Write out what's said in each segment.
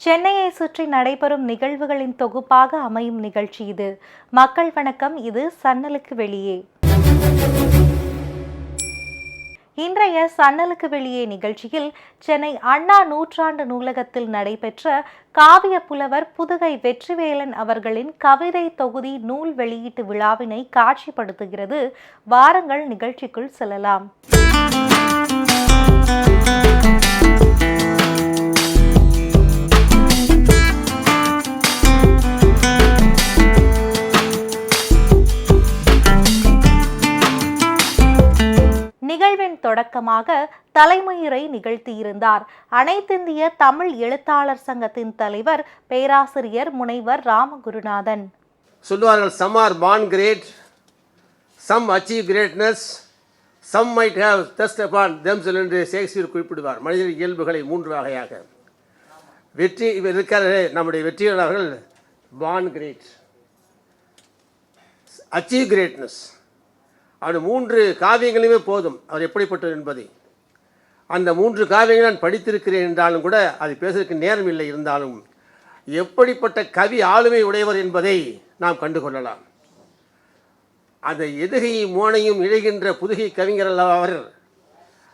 சென்னையை சுற்றி நடைபெறும் நிகழ்வுகளின் தொகுப்பாக அமையும் நிகழ்ச்சி இது. மக்கள் வணக்கம், இது சன்னலுக்கு வெளியே. இன்றைய சன்னலுக்கு வெளியே நிகழ்ச்சியில் சென்னை அண்ணா நூற்றாண்டு நூலகத்தில் நடைபெற்ற காவிய புலவர் புதுகை வெற்றிவேலன் அவர்களின் கவிதை தொகுதி நூல் வெளியீட்டு விழாவினை காட்சிப்படுத்துகிறது. வாருங்கள் நிகழ்ச்சிக்குள் செல்லலாம். நிகழ்வின் தொடக்கமாக தலைமையுரை நிகழ்த்தியிருந்தார் அனைத்திந்திய தமிழ் எழுத்தாளர் சங்கத்தின் தலைவர் பேராசிரியர் முனைவர் ராமகுருநாதன். சொல்லுவார்கள், some are born great, some achieve greatness, some might have thrust upon themselves என்று ஷேக்ஸ்பியர் குறிப்பிடுவார். மனித இயல்புகளை மூன்று வகையாக. வெற்றி இருக்கிற நம்முடைய வெற்றியாளர்கள் born great, achieve greatness. அவர் மூன்று காவியங்களுமே போதும் அவர் எப்படிப்பட்டது என்பதை. அந்த மூன்று காவியங்களை நான் படித்திருக்கிறேன் என்றாலும் கூட அது பேசுவதற்கு நேரம் இல்லை. இருந்தாலும் எப்படிப்பட்ட கவி ஆளுமை உடையவர் என்பதை நாம் கண்டுகொள்ளலாம். அந்த எதுகையும் மோனையும் இழைகின்ற புதுகை கவிஞர் அல்லவா அவர்.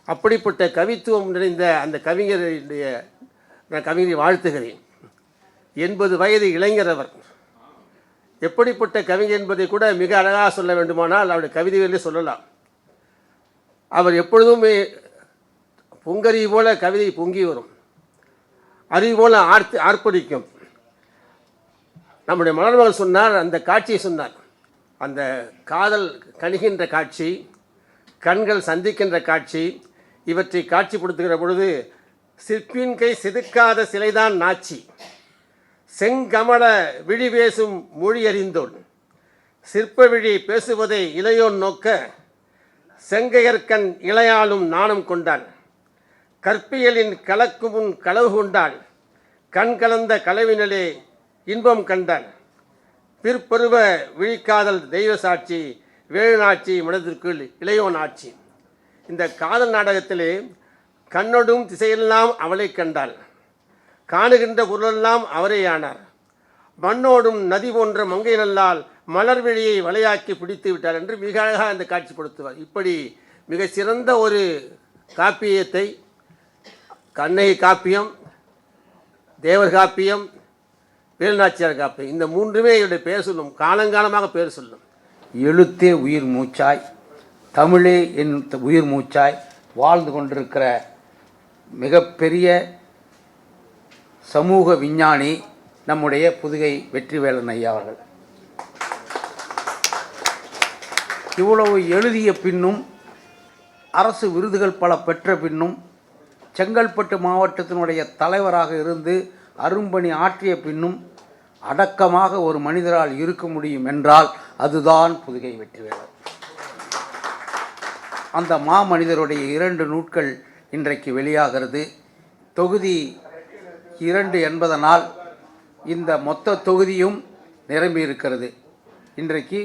அப்படிப்பட்ட கவித்துவம் நிறைந்த அந்த கவிஞருடைய நான் கவிஞரை வாழ்த்துகிறேன். 80 வயது இளைஞர் அவர். எப்படிப்பட்ட கவிஞர் என்பதை கூட மிக அழகாக சொல்ல வேண்டுமானால் அவருடைய கவிதைகளிலே சொல்லலாம். அவர் எப்பொழுதுமே பொங்கறிவு போல கவிதை பொங்கி வரும், அறிவு போல ஆர்ப்பரிக்கும். நம்முடைய மலர்மகள் சொன்னார், அந்த காட்சியை சொன்னார். அந்த காதல் கணிகின்ற காட்சி, கண்கள் சந்திக்கின்ற காட்சி, இவற்றை காட்சிப்படுத்துகிற பொழுது சிற்பின் கை செதுக்காத சிலைதான் நாச்சி, செங்கமல விழி பேசும் மொழி அறிந்தோன், சிற்ப விழி பேசுவதை இளையோன் நோக்க, செங்கையர்கண் இளையாலும் நாணம் கொண்டாள், கற்பியலின் கலக்கு முன் களவு கொண்டாள், கண் கலந்த களவினலே இன்பம் கண்டாள், பிற்பருவ விழிக்காதல் தெய்வ சாட்சி, வேலுநாட்சி மனதிற்குள் இளையோன் ஆட்சி. இந்த காதல் நாடகத்திலே கண்ணொடும் திசையெல்லாம் அவளை கண்டாள், காணுகின்ற பொருளெல்லாம் அவரே ஆனார், மண்ணோடும் நதி போன்ற மங்கை நல்லால் மலர் வெளியை வலையாக்கி பிடித்து விட்டார் என்று மிக அழகாக அந்த காட்சிப்படுத்துவார். இப்படி மிக சிறந்த ஒரு காப்பியத்தை, கண்ணகி காப்பியம், தேவர் காப்பியம், வேலுநாச்சியார் காப்பியம், இந்த மூன்றுமே என்னுடைய பெயர் சொல்லும், காலங்காலமாக பெயர் சொல்லும். எழுத்தே உயிர் மூச்சாய், தமிழே என் உயிர் மூச்சாய் வாழ்ந்து கொண்டிருக்கிற மிகப்பெரிய சமூக விஞ்ஞானி நம்முடைய புதுகை வெற்றிவேலன் ஐயா அவர்கள். இவ்வளவு எழுதிய பின்னும், அரசு விருதுகள் பல பெற்ற பின்னும், செங்கல்பட்டு மாவட்டத்தினுடைய தலைவராக இருந்து அரும்பணி ஆற்றிய பின்னும் அடக்கமாக ஒரு மனிதரால் இருக்க முடியும் என்றால் அதுதான் புதுகை வெற்றிவேலன். அந்த மாமனிதருடைய 2 நூல்கள் இன்றைக்கு வெளியாகிறது. தொகுதி 2 என்பதனால் இந்த மொத்த தொகுதியும் நிரம்பி இருக்கிறது. இன்றைக்கு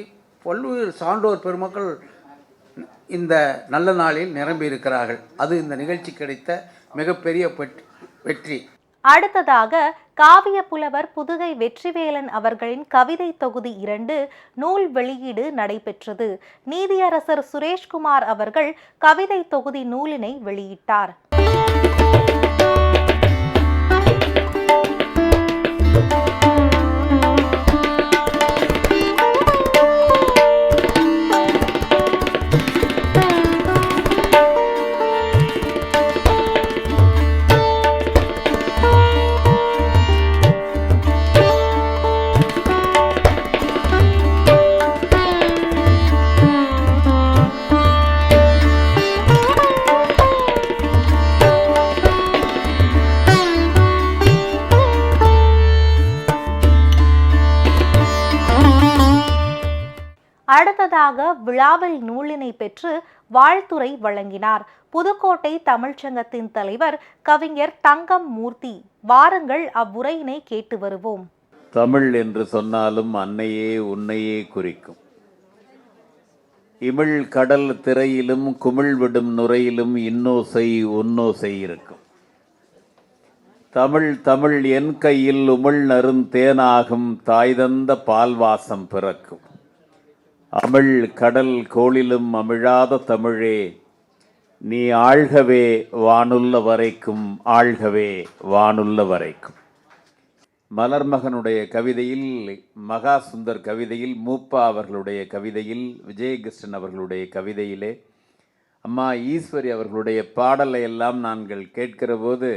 பல்வேறு சான்றோர் பெருமக்கள் இந்த நல்ல நாளில் நிரம்பி இருக்கிறார்கள். அது இந்த நிகழ்ச்சி கிடைத்த மிகப்பெரிய வெற்றி. அடுத்ததாக காவிய புலவர் புதுகை வெற்றிவேலன் அவர்களின் கவிதை தொகுதி 2 நூல் வெளியீடு நடைபெற்றது. நீதியரசர் சுரேஷ்குமார் அவர்கள் கவிதை தொகுதி நூலினை வெளியிட்டார். அடுத்ததாக விழாவில் நூலினை பெற்று வாழ்த்துரை வழங்கினார் புதுக்கோட்டை தமிழ்ச்சங்கத்தின் தலைவர் கவிஞர் தங்கம் மூர்த்தி. வாருங்கள் அவ்வுரையினை கேட்டு வருவோம். தமிழ் என்று சொன்னாலும் அன்னையே உன்னையே குறிக்கும். இமிழ் கடல் திரையிலும் குமிழ் விடும் நுரையிலும் இன்னோசை உன்னோசை இருக்கும். தமிழ் தமிழ் என் கையில் உமிழ் நறுந்தேனாகும் தாய் தந்த பால்வாசம் பிறக்கும். அமிழ் கடல் கோளிலும் அமிழாத தமிழே, நீ ஆழ்கவே வானுள்ள வரைக்கும், ஆழ்கவே வானுள்ள வரைக்கும். மலர்மகனுடைய கவிதையில், மகா சுந்தர் கவிதையில், மூப்பா அவர்களுடைய கவிதையில், விஜயகிருஷ்ணன் அவர்களுடைய கவிதையிலே, அம்மா ஈஸ்வரி அவர்களுடைய பாடலை எல்லாம் நாங்கள் கேட்கிற போது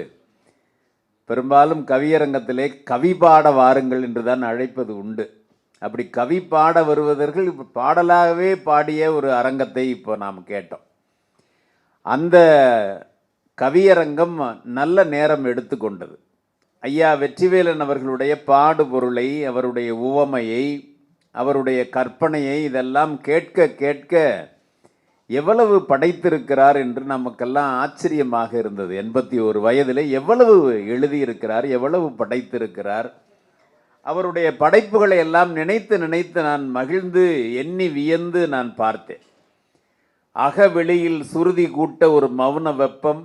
பெரும்பாலும் கவியரங்கத்திலே கவி பாட வாருங்கள் என்று தான் அழைப்பது உண்டு. அப்படி கவி பாட வருவதற்கு இப்போ பாடலாகவே பாடிய ஒரு அரங்கத்தை இப்போ நாம் கேட்டோம். அந்த கவியரங்கம் நல்ல நேரம் எடுத்துக்கொண்டது. ஐயா வெற்றிவேலன் அவர்களுடைய பாடுபொருளை, அவருடைய உவமையை, அவருடைய கற்பனையை இதெல்லாம் கேட்க கேட்க எவ்வளவு படைத்திருக்கிறார் என்று நமக்கெல்லாம் ஆச்சரியமாக இருந்தது. 81 வயதில் எவ்வளவு எழுதியிருக்கிறார், எவ்வளவு படைத்திருக்கிறார். அவருடைய படைப்புகளை எல்லாம் நினைத்து நினைத்து நான் மகிழ்ந்து எண்ணி வியந்து நான் பார்த்தேன். அகவெளியில் சுருதி கூட்ட ஒரு மௌன வெப்பம்,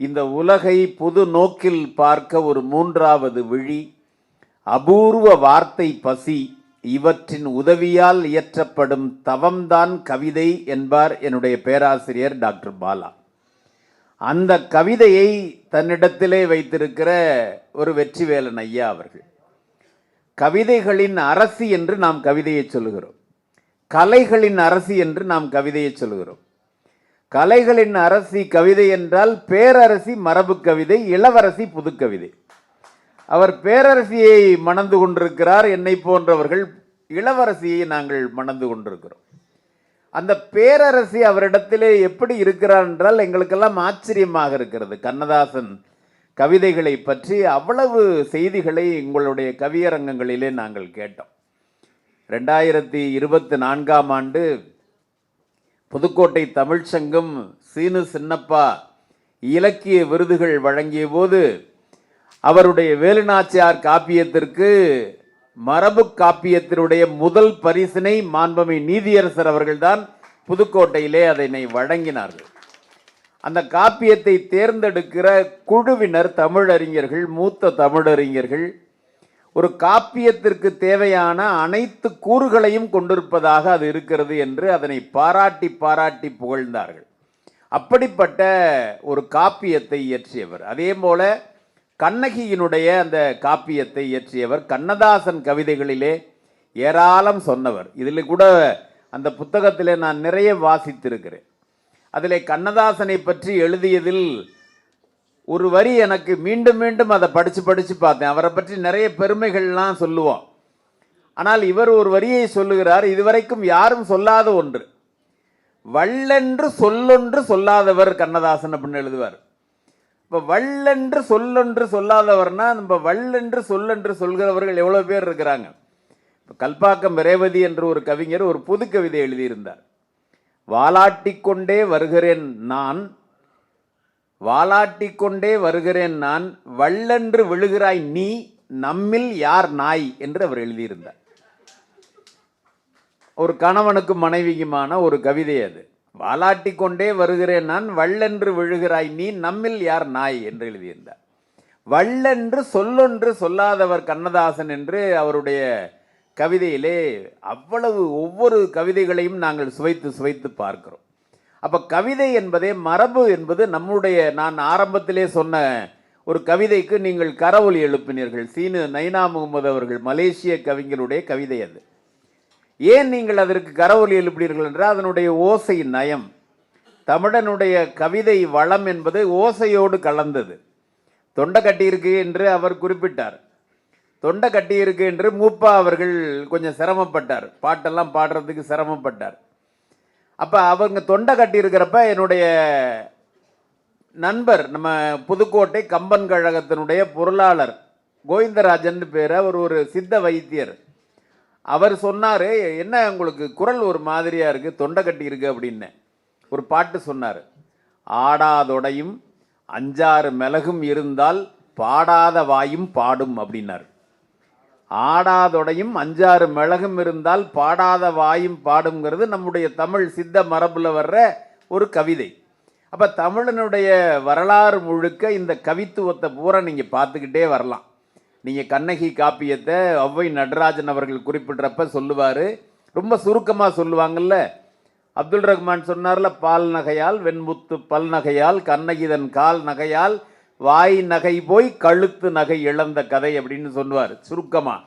இந்த உலகை புது நோக்கில் பார்க்க ஒரு மூன்றாவது விழி, அபூர்வ வார்த்தை பசி, இவற்றின் உதவியால் இயற்றப்படும் தவம்தான் கவிதை என்பார் என்னுடைய பேராசிரியர் டாக்டர் பாலா. அந்த கவிதையை தன்னிடத்திலே வைத்திருக்கிற ஒரு வெற்றிவேலன் ஐயா அவர்கள். கவிதைகளின் அரசி என்று நாம் கவிதையை சொல்லுகிறோம், கலைகளின் அரசி என்று நாம் கவிதையை சொல்லுகிறோம். கலைகளின் அரசி கவிதை என்றால் பேரரசி மரபு கவிதை, இளவரசி புதுக்கவிதை. அவர் பேரரசியை மணந்து கொண்டிருக்கிறார், என்னை போன்றவர்கள் இளவரசியை நாங்கள் மணந்து கொண்டிருக்கிறோம். அந்த பேரரசி அவரிடத்திலே எப்படி இருக்கிறார் என்றால் எங்களுக்கெல்லாம் ஆச்சரியமாக இருக்கிறது. கண்ணதாசன் கவிதைகளை பற்றி அவ்வளவு செய்திகளை உங்களுடைய கவியரங்கங்களிலே நாங்கள் கேட்டோம். 2024ஆம் ஆண்டு புதுக்கோட்டை தமிழ்ச்சங்கம் சீனு சின்னப்பா இலக்கிய விருதுகள் வழங்கிய போது அவருடைய வேலுநாச்சியார் காப்பியத்திற்கு மரபு காப்பியத்தினுடைய முதல் பரிசினை மாண்புமை நீதியரசர் அவர்கள்தான் புதுக்கோட்டையிலே அதனை வழங்கினார்கள். அந்த காப்பியத்தை தேர்ந்தெடுக்கிற குழுவினர் தமிழறிஞர்கள், மூத்த தமிழறிஞர்கள், ஒரு காப்பியத்திற்கு தேவையான அனைத்து கூறுகளையும் கொண்டிருப்பதாக அது இருக்கிறது என்று அதனை பாராட்டி பாராட்டி புகழ்ந்தார்கள். அப்படிப்பட்ட ஒரு காப்பியத்தை இயற்றியவர். அதே போல கண்ணகியினுடைய அந்த காப்பியத்தை இயற்றியவர். கண்ணதாசன் கவிதைகளிலே ஏராளம் சொன்னவர். இதில் கூட அந்த புத்தகத்திலே நான் நிறைய வாசித்திருக்கிறேன். அதில் கண்ணதாசனை பற்றி எழுதியதில் ஒரு வரி எனக்கு மீண்டும் மீண்டும் அதை படித்து பார்த்தேன். அவரை பற்றி நிறைய பெருமைகள்லாம் சொல்லுவோம். ஆனால் இவர் ஒரு வரியை சொல்லுகிறார், இதுவரைக்கும் யாரும் சொல்லாத ஒன்று. வள்ளென்று சொல்லொன்று சொல்லாதவர் கண்ணதாசன் அப்படின்னு எழுதுவார். இப்போ வள்ளென்று சொல்லொன்று சொல்லாதவர்னா நம்ம வள்ளென்று சொல்லென்று சொல்கிறவர்கள் எவ்வளோ பேர் இருக்கிறாங்க. இப்போ கல்பாக்கம் ரேவதி என்று ஒரு கவிஞர் ஒரு புது கவிதை எழுதியிருந்தார். வாலாட்டிக்கொண்டே வருகிறேன் நான், வாலாட்டிக்கொண்டே வருகிறேன் நான், வள்ளென்று விழுகிறாய் நீ, நம்மில் யார் நாய் என்று அவர் எழுதியிருந்தார். ஒரு கணவனுக்கும் மனைவிக்குமான ஒரு கவிதை அது. வாலாட்டிக்கொண்டே வருகிறேன் நான், வள்ளென்று விழுகிறாய் நீ, நம்மில் யார் நாய் என்று எழுதியிருந்தார். வள்ளென்று சொல்லொன்று சொல்லாதவர் கண்ணதாசன் என்று அவருடைய கவிதையிலே அவ்வளவு ஒவ்வொரு கவிதைகளையும் நாங்கள் சுவைத்து சுவைத்து பார்க்கிறோம். அப்போ கவிதை என்பதே மரபு என்பது நம்முடைய, நான் ஆரம்பத்திலே சொன்ன ஒரு கவிதைக்கு நீங்கள் கரவொலி எழுப்பினீர்கள். சீனு நைனா முகமது அவர்கள் மலேசிய கவிஞருடைய கவிதை அது. ஏன் நீங்கள் அதற்கு கரவொலி எழுப்பினீர்கள் என்றால் அதனுடைய ஓசை நயம். தமிழனுடைய கவிதை வளம் என்பது ஓசையோடு கலந்தது. தொண்டை கட்டியிருக்கு என்று அவர் குறிப்பிட்டார். தொண்டை கட்டியிருக்கு என்று மூப்பா அவர்கள் கொஞ்சம் சிரமப்பட்டார், பாட்டெல்லாம் பாடுறதுக்கு சிரமப்பட்டார். அப்போ அவங்க தொண்டை கட்டியிருக்கிறப்ப என்னுடைய நண்பர், நம்ம புதுக்கோட்டை கம்பன் கழகத்தினுடைய பொருளாளர் கோவிந்தராஜன் பேர், அவர் ஒரு சித்த வைத்தியர். அவர் சொன்னார், என்ன உங்களுக்கு குரல் ஒரு மாதிரியாக இருக்குது, தொண்டை கட்டி இருக்கு அப்படின்னு ஒரு பாட்டு சொன்னார். ஆடாதொடையும் 5-6 மிளகும் இருந்தால் பாடாத வாயும் பாடும் அப்படின்னார். ஆடாதொடையும் 5-6 மிளகும் இருந்தால் பாடாத வாயும் பாடுங்கிறது நம்முடைய தமிழ் சித்த மரபில் வர்ற ஒரு கவிதை. அப்போ தமிழனுடைய வரலாறு முழுக்க இந்த கவித்துவத்தை பூரா நீங்கள் பார்த்துக்கிட்டே வரலாம். நீங்கள் கண்ணகி காப்பியத்தை ஔவை நடராஜன் அவர்கள் குறிப்பிட்றப்ப சொல்லுவார், ரொம்ப சுருக்கமாக சொல்லுவாங்கல்ல. அப்துல் ரஹ்மான் சொன்னார்ல, பால் நகையால் வெண்முத்து பல் நகையால் கண்ணகிதன் கால் நகையால் வாய் நகை போய் கழுத்து நகை இழந்த கதை அப்படின்னு சொல்லுவார் சுருக்கமாக.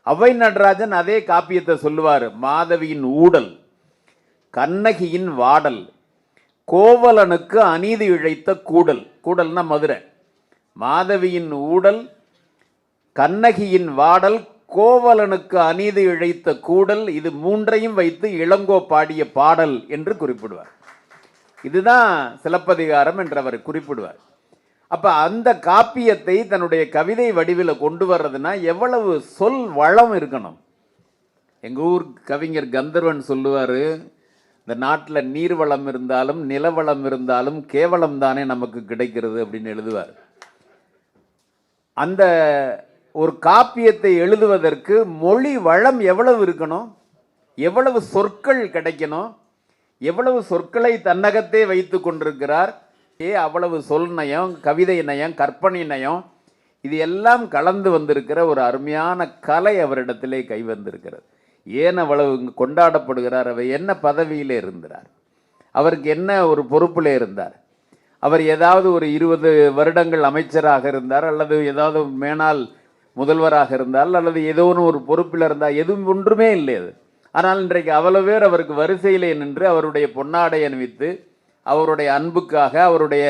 ஔவை நடராஜன் அதே காப்பியத்தை சொல்லுவார், மாதவியின் ஊடல், கண்ணகியின் வாடல், கோவலனுக்கு அநீதி இழைத்த கூடல், கூடல்னா மதுரை, மாதவியின் ஊடல், கண்ணகியின் வாடல், கோவலனுக்கு அநீதி இழைத்த கூடல், இது மூன்றையும் வைத்து இளங்கோ பாடிய பாடல் என்று குறிப்பிடுவார். இதுதான் சிலப்பதிகாரம் என்று அவர் குறிப்பிடுவார். அப்போ அந்த காப்பியத்தை தன்னுடைய கவிதை வடிவில் கொண்டு வர்றதுன்னா எவ்வளவு சொல் வளம் இருக்கணும். எங்கள் ஊர் கவிஞர் கந்தர்வன் சொல்லுவார், இந்த நாட்டில் நீர்வளம் இருந்தாலும் நிலவளம் இருந்தாலும் கேவலம் தானே நமக்கு கிடைக்கிறது அப்படின்னு எழுதுவார். அந்த ஒரு காப்பியத்தை எழுதுவதற்கு மொழி வளம் எவ்வளவு இருக்கணும், எவ்வளவு சொற்கள் கிடைக்கணும், எவ்வளவு சொற்களை தன்னகத்தே வைத்து கொண்டிருக்கிறார். அவ்வளவு சொல் நயம், கவிதை நயம், கற்பனை நயம், இது எல்லாம் கலந்து வந்திருக்கிற ஒரு அருமையான கலை அவரிடத்திலே கை வந்திருக்கிறது. ஏன் அவ்வளவு கொண்டாடப்படுகிறார்? அவர் என்ன பதவியிலே இருந்தார்? அவருக்கு என்ன ஒரு பொறுப்பில் இருந்தார்? அவர் ஏதாவது ஒரு 20 வருடங்கள் அமைச்சராக இருந்தார், அல்லது ஏதாவது மேனாள் முதல்வராக இருந்தால், அல்லது ஏதோ ஒரு பொறுப்பில் இருந்தால், எதுவும் ஒன்றுமே இல்லை அது. ஆனால் இன்றைக்கு அவ்வளவு பேர் அவருக்கு வரிசையிலே நின்று அவருடைய பொன்னாடை அணிவித்து அவருடைய அன்புக்காக, அவருடைய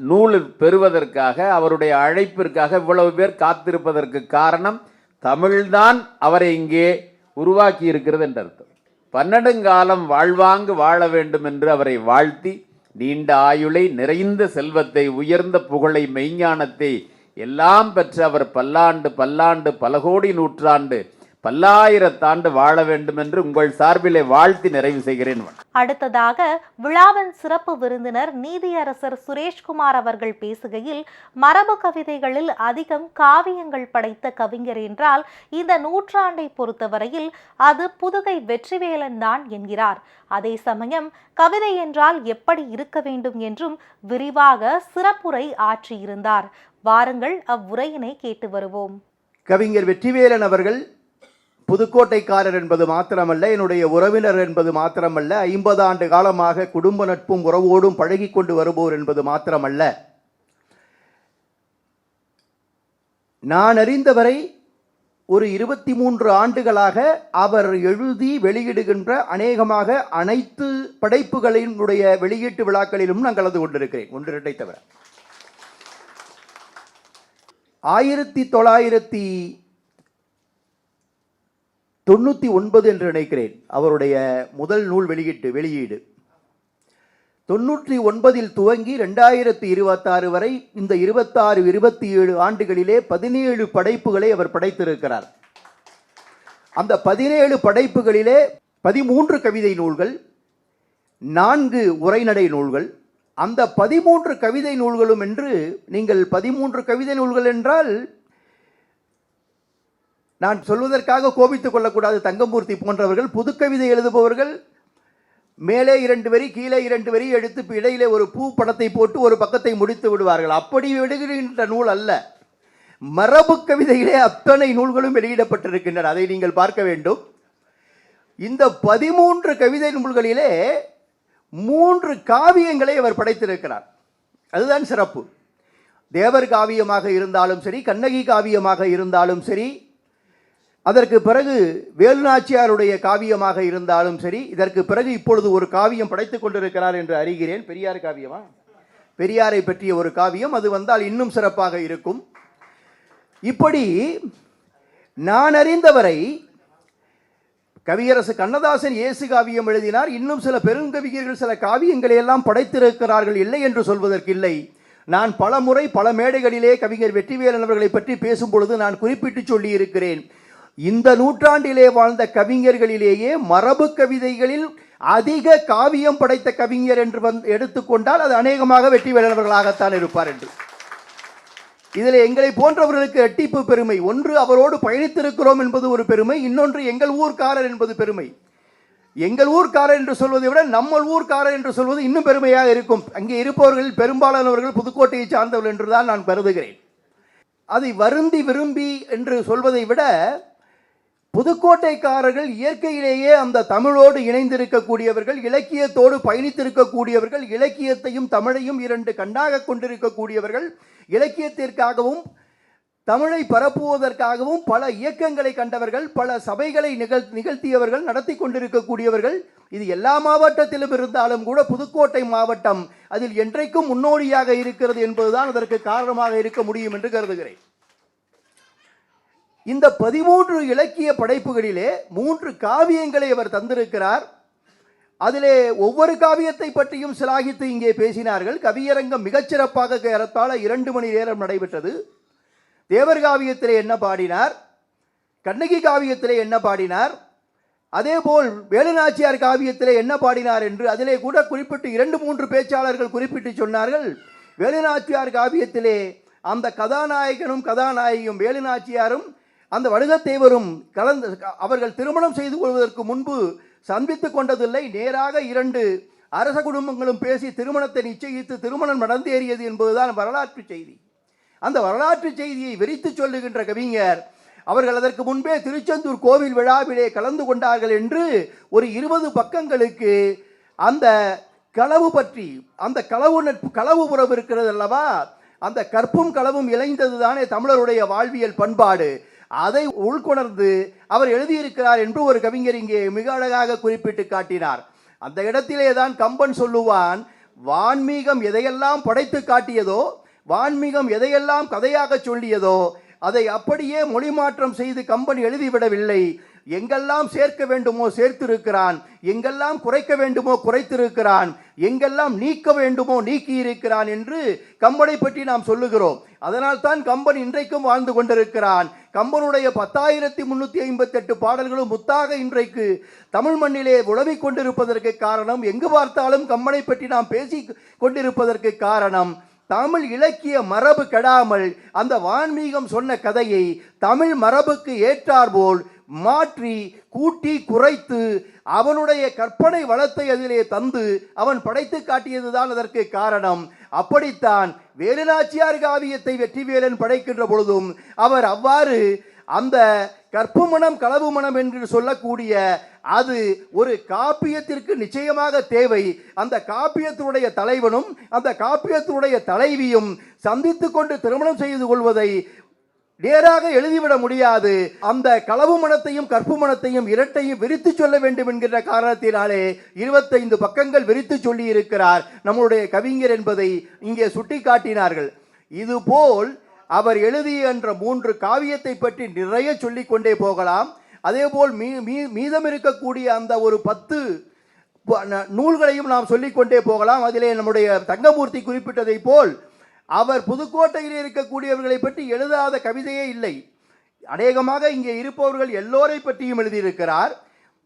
நூல் பெறுவதற்காக, அவருடைய அழைப்பிற்காக இவ்வளவு பேர் காத்திருப்பதற்கு காரணம் தமிழ்தான் அவரை இங்கே உருவாக்கி இருக்கிறது என்ற அர்த்தம். பன்னெடுங்காலம் வாழ்வாங்கு வாழ வேண்டும் என்று அவரை வாழ்த்தி, நீண்ட ஆயுளை, நிறைந்த செல்வத்தை, உயர்ந்த புகழை, மெய்ஞானத்தை எல்லாம் பெற்ற அவர் பல்லாண்டு பல்லாண்டு பல கோடி நூற்றாண்டு பல்லாயிரத்தாண்டு வாழ வேண்டும் என்று உங்கள் சார்பிலே வாழ்த்தி நிறைவு செய்கிறேன். அடுத்ததாக விழாவின் சிறப்பு விருந்தினர் நீதியரசர் சுரேஷ்குமார் அவர்கள் பேசுகையில், மரபு கவிதைகளில் அதிகம் காவியங்கள் படைத்த கவிஞர் என்றால் இந்த நூற்றாண்டை பொறுத்தவரையில் அது புதுகை வெற்றிவேலன் தான் என்கிறார். அதே சமயம் கவிதை என்றால் எப்படி இருக்க வேண்டும் என்றும் விரிவாக சிறப்புரை ஆற்றியிருந்தார். வாருங்கள் அவ்வுரையினை கேட்டு வருவோம். கவிஞர் வெற்றிவேலன் அவர்கள் புதுக்கோட்டைக்காரர் என்பது மாத்திரமல்ல, என்னுடைய உறவினர் என்பது மாத்திரமல்ல, 50 ஆண்டு காலமாக குடும்ப நட்பும் உறவோடும் பழகி கொண்டு வருபவர் என்பது மாத்திரமல்ல, நான் அறிந்தவரை ஒரு 23 ஆண்டுகளாக அவர் எழுதி வெளியிடுகின்ற அநேகமாக அனைத்து படைப்புகளினுடைய வெளியீட்டு விழாக்களிலும் நான் கலந்து கொண்டிருக்கிறேன், 1-2 தவிர. 1999 என்று நினைக்கிறேன் அவருடைய முதல் நூல் வெளியீடு. 99 துவங்கி 2026 வரை இந்த 26-27 ஆண்டுகளிலே 17 படைப்புகளை அவர் படைத்திருக்கிறார். அந்த 17 படைப்புகளிலே 13 கவிதை நூல்கள், 4 உரைநடை நூல்கள். அந்த 13 கவிதை நூல்களும் என்று நீங்கள் 13 கவிதை நூல்கள் என்றால் நான் சொல்வதற்காக கோபித்துக் கொள்ளக்கூடாது. தங்கமூர்த்தி போன்றவர்கள் புதுக்கவிதை எழுதுபவர்கள் மேலே 2 வரி கீழே 2 வரி எடுத்து இடையிலே ஒரு பூ படத்தை போட்டு ஒரு பக்கத்தை முடித்து விடுவார்கள். அப்படி விடுகின்ற நூல் அல்ல. மரபு கவிதையிலே அத்தனை நூல்களும் வெளியிடப்பட்டிருக்கின்றன, அதை நீங்கள் பார்க்க வேண்டும். இந்த 13 கவிதை நூல்களிலே 3 காவியங்களை அவர் படைத்திருக்கிறார். அதுதான் சிறப்பு. தேவர் காவியமாக இருந்தாலும் சரி, கண்ணகி காவியமாக இருந்தாலும் சரி, அதற்கு பிறகு வேலுநாச்சியாருடைய காவியமாக இருந்தாலும் சரி, இதற்கு பிறகு இப்பொழுது ஒரு காவியம் படைத்துக் கொண்டிருக்கிறார் என்று அறிகிறேன். பெரியார் காவியமா? பெரியாரை பற்றிய ஒரு காவியம், அது வந்தால் இன்னும் சிறப்பாக இருக்கும். இப்படி நான் அறிந்தவரை கவியரசு கண்ணதாசன் இயேசு காவியம் எழுதினார். இன்னும் சில பெருங்கவிஞர்கள் சில காவியங்களை எல்லாம் படைத்திருக்கிறார்கள், இல்லை என்று சொல்வதற்கில்லை. நான் பல முறை பல மேடைகளிலே கவிஞர் வெற்றிவேலன் அவர்களை பற்றி பேசும் பொழுது நான் குறிப்பிட்டு சொல்லி இருக்கிறேன். இந்த நூற்றாண்டிலே வாழ்ந்த கவிஞர்களிலேயே மரபு கவிதைகளில் அதிக காவியம் படைத்த கவிஞர் என்று எடுத்துக்கொண்டால் அது அநேகமாக வெற்றிவேலன் அவர்களாகத்தான் இருப்பார் என்று. இதில் எங்களை போன்றவர்களுக்கு இரட்டிப்பு பெருமை. ஒன்று, அவரோடு பயணித்திருக்கிறோம் என்பது ஒரு பெருமை, இன்னொன்று எங்கள் ஊர்க்காரர் என்பது பெருமை. எங்கள் ஊர்க்காரர் என்று சொல்வதை விட நம்ம ஊர்க்காரர் என்று சொல்வது இன்னும் பெருமையாக இருக்கும். அங்கே இருப்பவர்கள் பெரும்பாலானவர்கள் புதுக்கோட்டையை சார்ந்தவர்கள் என்றுதான் நான் கருதுகிறேன். அதை வருந்தி விரும்பி என்று சொல்வதை விட புதுக்கோட்டைக்காரர்கள் இயற்கையிலேயே அந்த தமிழோடு இணைந்திருக்கக்கூடியவர்கள், இலக்கியத்தோடு பயணித்திருக்கக்கூடியவர்கள், இலக்கியத்தையும் தமிழையும் இரண்டு கண்ணாக கொண்டிருக்கக்கூடியவர்கள், இலக்கியத்திற்காகவும் தமிழை பரப்புவதற்காகவும் பல இயக்கங்களை கண்டவர்கள், பல சபைகளை நிகழ்த்தியவர்கள், நடத்தி கொண்டிருக்கக்கூடியவர்கள். இது எல்லா மாவட்டத்திலும் இருந்தாலும் கூட புதுக்கோட்டை மாவட்டம் அதில் என்றைக்கும் முன்னோடியாக இருக்கிறது என்பதுதான் அதற்கு காரணமாக இருக்க முடியும் என்று கருதுகிறேன். இந்த 13 இலக்கிய படைப்புகளிலே 3 காவியங்களை அவர் தந்திருக்கிறார். அதிலே ஒவ்வொரு காவியத்தை பற்றியும் சிலாகித்து இங்கே பேசினார்கள். கவியரங்கம் மிகச்சிறப்பாக ஏறத்தாழ 2 மணி நேரம் நடைபெற்றது. தேவர் காவியத்திலே என்ன பாடினார், கண்ணகி காவியத்திலே என்ன பாடினார், அதேபோல் வேலுநாச்சியார் காவியத்திலே என்ன பாடினார் என்று அதிலே கூட குறிப்பிட்டு 2-3 பேச்சாளர்கள் குறிப்பிட்டு சொன்னார்கள். வேலுநாச்சியார் காவியத்திலே அந்த கதாநாயகனும் கதாநாயகியும் வேலுநாச்சியாரும் அந்த வடுகத்தேவரும் அவர்கள் திருமணம் செய்து கொள்வதற்கு முன்பு சந்தித்துக் கொண்டதில்லை. நேராக 2 அரச குடும்பங்களும் பேசி திருமணத்தை நிச்சயித்து திருமணம் நடந்தேறியது என்பதுதான் வரலாற்று செய்தி. அந்த வரலாற்று செய்தியை விரித்து சொல்லுகின்ற கவிஞர் அவர்கள் அதற்கு முன்பே திருச்செந்தூர் கோவில் விழாவிலே கலந்து கொண்டார்கள் என்று ஒரு 20 பக்கங்களுக்கு அந்த களவு பற்றி, அந்த களவு உறவு இருக்கிறது அல்லவா, அந்த கற்பும் களவும் இணைந்தது தானே தமிழருடைய வாழ்வியல் பண்பாடு, அதை உள்கொணர்ந்து அவர் எழுதியிருக்கிறார் என்று ஒரு கவிஞர் இங்கே மிக அழகாக குறிப்பிட்டு காட்டினார். அந்த இடத்திலே தான் கம்பன் சொல்லுவான், வான்மீகம் எதையெல்லாம் படைத்து காட்டியதோ, வான்மீகம் எதையெல்லாம் கதையாக சொல்லியதோ அதை அப்படியே மொழி மாற்றம் செய்து கம்பன் எழுதிவிடவில்லை. எங்கெல்லாம் சேர்க்க வேண்டுமோ சேர்த்திருக்கிறான், எங்கெல்லாம் குறைக்க வேண்டுமோ குறைத்திருக்கிறான், எங்கெல்லாம் நீக்க வேண்டுமோ நீக்கி இருக்கிறான் என்று கம்பனை பற்றி நாம் சொல்லுகிறோம். அதனால் தான் கம்பன் இன்றைக்கும் வாழ்ந்து கொண்டிருக்கிறான். கம்பனுடைய 10,358 பாடல்களும் முத்தாக இன்றைக்கு தமிழ் மண்ணிலே உழவிக் கொண்டிருப்பதற்கு காரணம், எங்கு பார்த்தாலும் கம்பனை பற்றி நாம் பேசி கொண்டிருப்பதற்கு காரணம், தமிழ் இலக்கிய மரபு கெடாமல் அந்த வான்மீகம் சொன்ன கதையை தமிழ் மரபுக்கு ஏற்றாற்போல் மாற்றி கூட்டி குறைத்து அவனுடைய கற்பனை வளத்தை அதிலே தந்து அவன் படைத்து காட்டியதுதான் அதற்கு காரணம். அப்படித்தான் வேலுநாச்சியார் காவியத்தை வெற்றிவேலன் படைக்கின்ற பொழுதும் அவர் அவ்வாறு அந்த கற்பு மனம் களவு மனம் என்று சொல்லக்கூடிய அது ஒரு காப்பியத்திற்கு நிச்சயமாக தேவை. அந்த காப்பியத்தினுடைய தலைவனும் அந்த காப்பியத்தினுடைய தலைவியும் சந்தித்து கொண்டு திருமணம் செய்து கொள்வதை நேராக எழுதிவிட முடியாது. அந்த களவு மனத்தையும் கற்பு மனத்தையும் இரட்டையும் விரித்து சொல்ல வேண்டும் என்கின்ற காரணத்தினாலே 25 பக்கங்கள் விரித்து சொல்லி இருக்கிறார் நம்முடைய கவிஞர் என்பதை இங்கே சுட்டி காட்டினார்கள். இதுபோல் அவர் எழுதிய என்ற 3 காவியத்தை பற்றி நிறைய சொல்லிக் கொண்டே போகலாம். அதேபோல் மீதம் இருக்கக்கூடிய அந்த ஒரு 10 நூல்களையும் நாம் சொல்லிக்கொண்டே போகலாம். அதிலே நம்முடைய தங்கமூர்த்தி குறிப்பிட்டதை போல் அவர் புதுக்கோட்டையில் இருக்கக்கூடியவர்களை பற்றி எழுதாத கவிதையே இல்லை. அநேகமாக இங்கே இருப்பவர்கள் எல்லோரை பற்றியும் எழுதியிருக்கிறார்.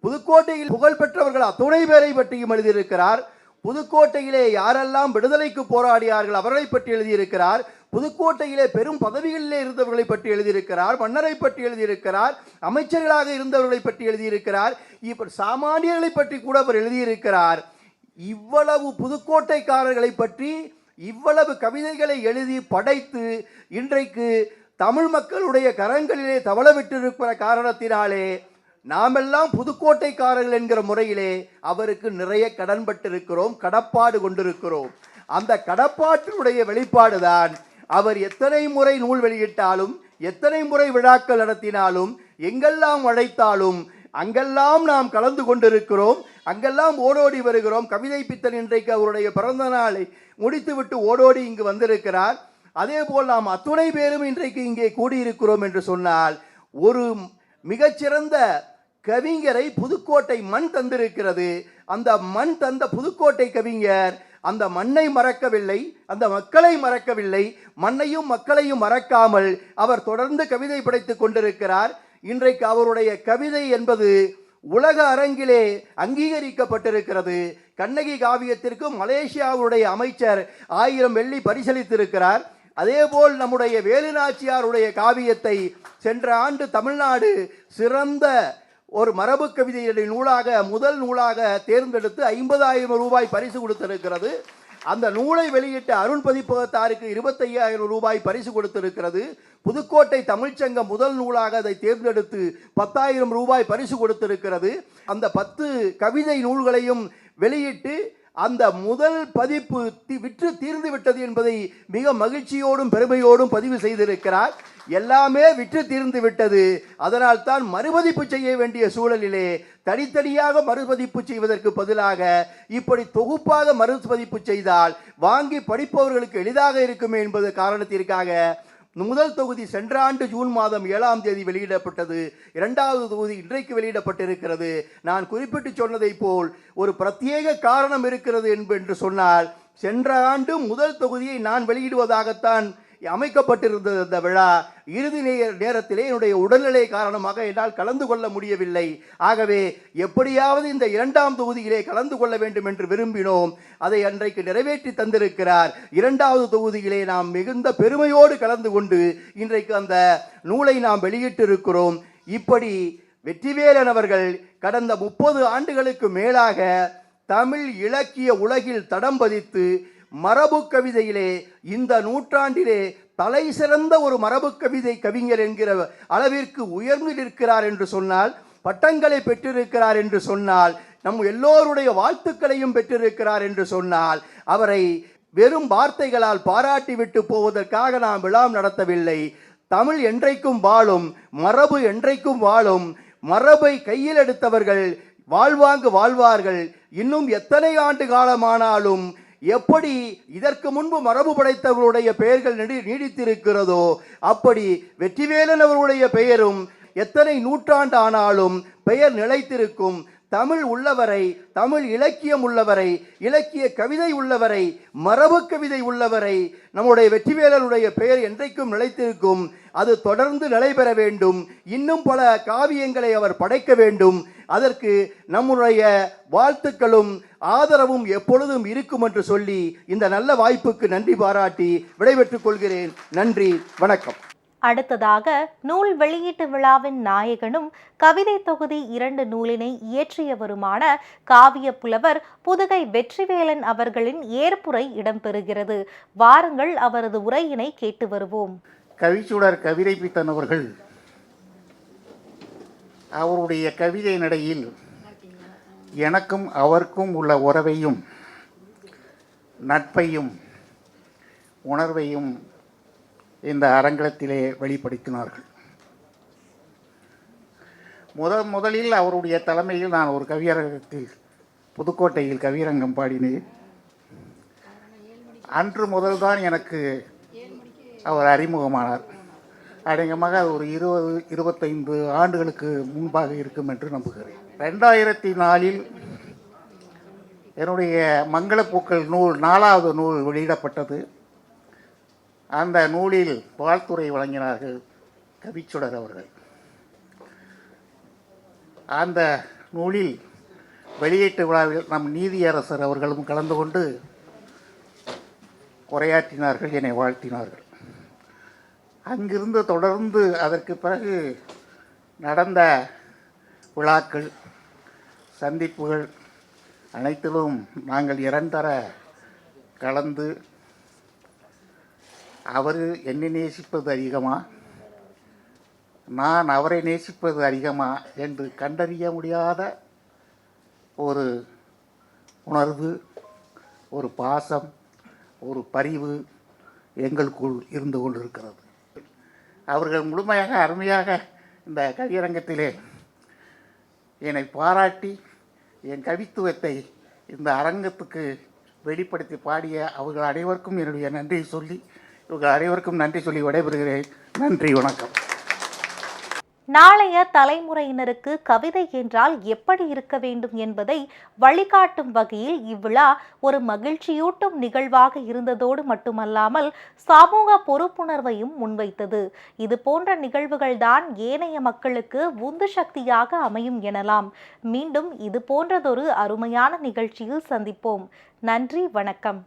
புதுக்கோட்டையில் புகழ்பெற்றவர்கள் அத்துணை பேரை பற்றியும் எழுதியிருக்கிறார். புதுக்கோட்டையிலே யாரெல்லாம் விடுதலைக்கு போராடியார்கள் அவர்களை பற்றி எழுதியிருக்கிறார். புதுக்கோட்டையிலே பெரும் பதவிகளிலே இருந்தவர்களை பற்றி எழுதியிருக்கிறார். மன்னரை பற்றி எழுதியிருக்கிறார். அமைச்சர்களாக இருந்தவர்களை பற்றி எழுதியிருக்கிறார். இப்ப சாமானியர்களை பற்றி கூட அவர் எழுதியிருக்கிறார். இவ்வளவு புதுக்கோட்டைக்காரர்களை பற்றி இவ்வளவு கவிதைகளை எழுதி படைத்து இன்றைக்கு தமிழ் மக்களுடைய கரங்களிலே தவளவிட்டிருக்கிற காரணத்தினாலே நாமெல்லாம் புதுக்கோட்டைக்காரர்கள் என்கிற முறையிலே அவருக்கு நிறைய கடன்பட்டிருக்கிறோம், கடப்பாடு கொண்டிருக்கிறோம். அந்த கடப்பாட்டினுடைய வெளிப்பாடுதான் அவர் எத்தனை முறை நூல் வெளியிட்டாலும், எத்தனை முறை விழாக்கள் நடத்தினாலும், எங்கெல்லாம் அழைத்தாலும் அங்கெல்லாம் நாம் கலந்து கொண்டிருக்கிறோம், அங்கெல்லாம் ஓடோடி வருகிறோம். கவிதை பித்தன் இன்றைக்கு அவருடைய பிறந்த நாளை முடித்துவிட்டு ஓடோடி இங்கு வந்திருக்கிறார். அதே போல் நாம் அத்துணை பேரும் இன்றைக்கு இங்கே கூடியிருக்கிறோம் என்று சொன்னால் ஒரு மிகச்சிறந்த கவிஞரை புதுக்கோட்டை மண் தந்திருக்கிறது. அந்த மண் தந்த புதுக்கோட்டை கவிஞர் அந்த மண்ணை மறக்கவில்லை, அந்த மக்களை மறக்கவில்லை. மண்ணையும் மக்களையும் மறக்காமல் அவர் தொடர்ந்து கவிதை படைத்துக் கொண்டிருக்கிறார். இன்றைக்கு அவருடைய கவிதை என்பது உலக அரங்கிலே அங்கீகரிக்கப்பட்டிருக்கிறது. கண்ணகி காவியத்திற்கு மலேசியாவுடைய அமைச்சர் 1000 வெள்ளி பரிசளித்திருக்கிறார். அதேபோல் நம்முடைய வேலுநாச்சியாருடைய காவியத்தை சென்ற ஆண்டு தமிழ்நாடு சிறந்த ஒரு மரபு கவிதையுடைய நூலாக முதல் நூலாக தேர்ந்தெடுத்து 50,000 ரூபாய் பரிசு கொடுத்திருக்கிறது. அந்த நூலை வெளியிட்ட அருண் பதிப்பகத்தாருக்கு 25,000 ரூபாய் பரிசு கொடுத்திருக்கிறது. புதுக்கோட்டை தமிழ்ச்சங்கம் முதல் நூலாக அதை தேர்ந்தெடுத்து 10,000 ரூபாய் பரிசு கொடுத்திருக்கிறது. அந்த 10 கவிதை நூல்களையும் வெளியிட்டு அந்த முதல் பதிப்பு விற்று தீர்ந்து விட்டது என்பதை மிக மகிழ்ச்சியோடும் பெருமையோடும் பதிவு செய்திருக்கிறார். எல்லாமே விற்று தீர்ந்து விட்டது. அதனால் தான் மறுபதிப்பு செய்ய வேண்டிய சூழலிலே தனித்தனியாக மறுபதிப்பு செய்வதற்கு பதிலாக இப்படி தொகுப்பாக மறுபதிப்பு செய்தால் வாங்கி படிப்பவர்களுக்கு எளிதாக இருக்குமே என்பது காரணத்திற்காக முதல் தொகுதி சென்ற ஆண்டு ஜூன் மாதம் 7ஆம் தேதி வெளியிடப்பட்டது. 2வது தொகுதி இன்றைக்கு வெளியிடப்பட்டிருக்கிறது. நான் குறிப்பிட்டு சொன்னதை போல் ஒரு பிரத்யேக காரணம் இருக்கிறது என்று சொன்னால், சென்ற ஆண்டு முதல் தொகுதியை நான் வெளியிடுவதாகத்தான் அமைக்கப்பட்டிருந்தது. அந்த விழா இறுதி நேரத்திலே என்னுடைய உடல்நிலை காரணமாக என்னால் கலந்து கொள்ள முடியவில்லை. ஆகவே எப்படியாவது இந்த 2ஆம் தொகுதியிலே கலந்து கொள்ள வேண்டும் என்று விரும்பினோம். அதை அன்றைக்கு நிறைவேற்றி தந்திருக்கிறார். 2வது தொகுதியிலே நாம் மிகுந்த பெருமையோடு கலந்து கொண்டு இன்றைக்கு அந்த நூலை நாம் வெளியிட்டிருக்கிறோம். இப்படி வெற்றிவேலன் அவர்கள் கடந்த 30 ஆண்டுகளுக்கு மேலாக தமிழ் இலக்கிய உலகில் தடம் பதித்து மரபு கவிதையிலே இந்த நூற்றாண்டிலே தலை சிறந்த ஒரு மரபு கவிதை கவிஞர் என்கிற அளவிற்கு உயர்ந்து நிற்கிறார் என்று சொன்னால், பட்டங்களை பெற்றிருக்கிறார் என்று சொன்னால், நம் எல்லோருடைய வாழ்த்துக்களையும் பெற்றிருக்கிறார் என்று சொன்னால், அவரை வெறும் வார்த்தைகளால் பாராட்டிவிட்டு போவதற்காக நாம் விழா நடத்தவில்லை. தமிழ் என்றைக்கும் வாழும், மரபு என்றைக்கும் வாழும். மரபை கையில் எடுத்தவர்கள் வாழ்வாங்கு வாழ்வார்கள். இன்னும் எத்தனை ஆண்டு காலமானாலும் எப்படி இதற்கு முன்பு மரபு படைத்தவர்களுடைய பெயர்கள் நீடித்திருக்கிறதோ அப்படி வெற்றிவேலன் அவருடைய பெயரும் எத்தனை நூற்றாண்டு ஆனாலும் பெயர் நிலைத்திருக்கும். தமிழ் உள்ளவரை, தமிழ் இலக்கியம் உள்ளவரை, இலக்கிய கவிதை உள்ளவரை, மரபு கவிதை உள்ளவரை நம்முடைய வெற்றிவேலனுடைய பெயர் என்றைக்கும் நிலைத்திருக்கும். அது தொடர்ந்து நடைபெற வேண்டும். இன்னும் பல காவியங்களை அவர் படைக்க வேண்டும். அதற்கு நம்முடைய வாழ்த்துக்களும் ஆதரவும் எப்பொழுதும் இருக்கும் என்று சொல்லி இந்த நல்ல வாய்ப்புக்கு நன்றி பாராட்டி விடைபெற்றுக் கொள்கிறேன். நன்றி, வணக்கம். அடுத்ததாக நூல் வெளியீட்டு விழாவின் நாயகனும் கவிதை தொகுதி 2 நூலினை இயற்றியவருமான காவிய புலவர் புதுகை வெற்றிவேலன் அவர்களின் ஏற்புரை இடம்பெறுகிறது. வாருங்கள் அவரது உரையினை கேட்டு வருவோம். கவிச்சுடர் கவிதை பித்தன் அவர்கள் அவருடைய கவிதை நடையில் எனக்கும் அவருக்கும் உள்ள உறவையும் நட்பையும் உணர்வையும் இந்த அரங்கத்திலே வெளிப்படுத்தினார்கள். முதலில் அவருடைய தலைமையில் நான் ஒரு கவியரங்கத்தில் புதுக்கோட்டையில் கவியரங்கம் பாடினேன். அன்று முதல்தான் எனக்கு அவர் அறிமுகமானார். அநேகமாக அது ஒரு 20-25 ஆண்டுகளுக்கு முன்பாக இருக்கும் என்று நம்புகிறேன். 2004 என்னுடைய மங்களப்பூக்கள் நூல் 4வது நூல் வெளியிடப்பட்டது. அந்த நூலில் வாழ்த்துரை வழங்கினார்கள் கவிச்சுடர் அவர்கள். அந்த நூலில் வெளியீட்டு விழாவில் நம் நீதியரசர் அவர்களும் கலந்து கொண்டு உரையாற்றினார்கள், என்னை வாழ்த்தினார்கள். அங்கிருந்து தொடர்ந்து அதற்கு பிறகு நடந்த விழாக்கள், சந்திப்புகள் அனைத்திலும் நாங்கள் 2 தர கலந்து அவர் என்னை நேசிப்பது அதிகமா, நான் அவரை நேசிப்பது அதிகமா என்று கண்டறிய முடியாத ஒரு உணர்வு, ஒரு பாசம், ஒரு பரிவு எங்களுக்குள் இருந்து கொண்டிருக்கிறது. அவர்கள் முழுமையாக அருமையாக இந்த கவியரங்கத்திலே என்னை பாராட்டி என் கவித்துவத்தை இந்த அரங்கத்துக்கு வெளிப்படுத்தி பாடிய அவர்கள் அனைவருக்கும் என்னுடைய நன்றியை சொல்லி இவர்கள் அனைவருக்கும் நன்றி சொல்லி விடைபெறுகிறேன். நன்றி, வணக்கம். நாளைய தலைமுறையினருக்கு கவிதை என்றால் எப்படி இருக்க வேண்டும் என்பதை வழிகாட்டும் வகையில் இவ்விழா ஒரு மகிழ்ச்சியூட்டும் நிகழ்வாக இருந்ததோடு மட்டுமல்லாமல் சமூக பொறுப்புணர்வையும் முன்வைத்தது. இது போன்ற நிகழ்வுகள்தான் ஏனைய மக்களுக்கு உந்து சக்தியாக அமையும் எனலாம். மீண்டும் இது போன்றதொரு அருமையான நிகழ்ச்சியில் சந்திப்போம். நன்றி, வணக்கம்.